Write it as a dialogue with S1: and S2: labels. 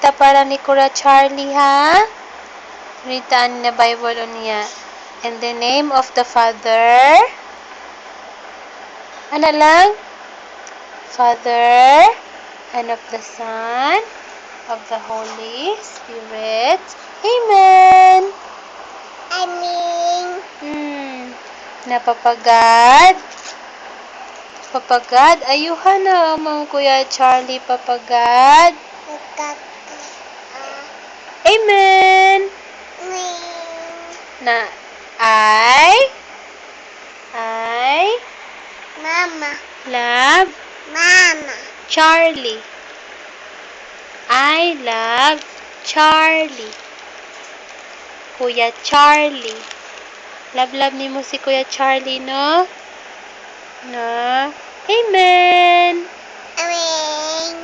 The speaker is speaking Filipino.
S1: kita para ni Kuya Charlie, ha? Ritaan na Bible niya. In the name of the Father. Ano lang? Father, and of the Son, of the Holy Spirit. Amen.
S2: Amen.
S1: Napapagad. Papagad. Ayuhan na mga Kuya Charlie, papagad. Amen. Na I
S2: Mama.
S1: love
S2: Mama.
S1: Charlie. I love Charlie. Kuya Charlie. Love ni mo si Kuya Charlie, no? No? Amen.
S2: Amen.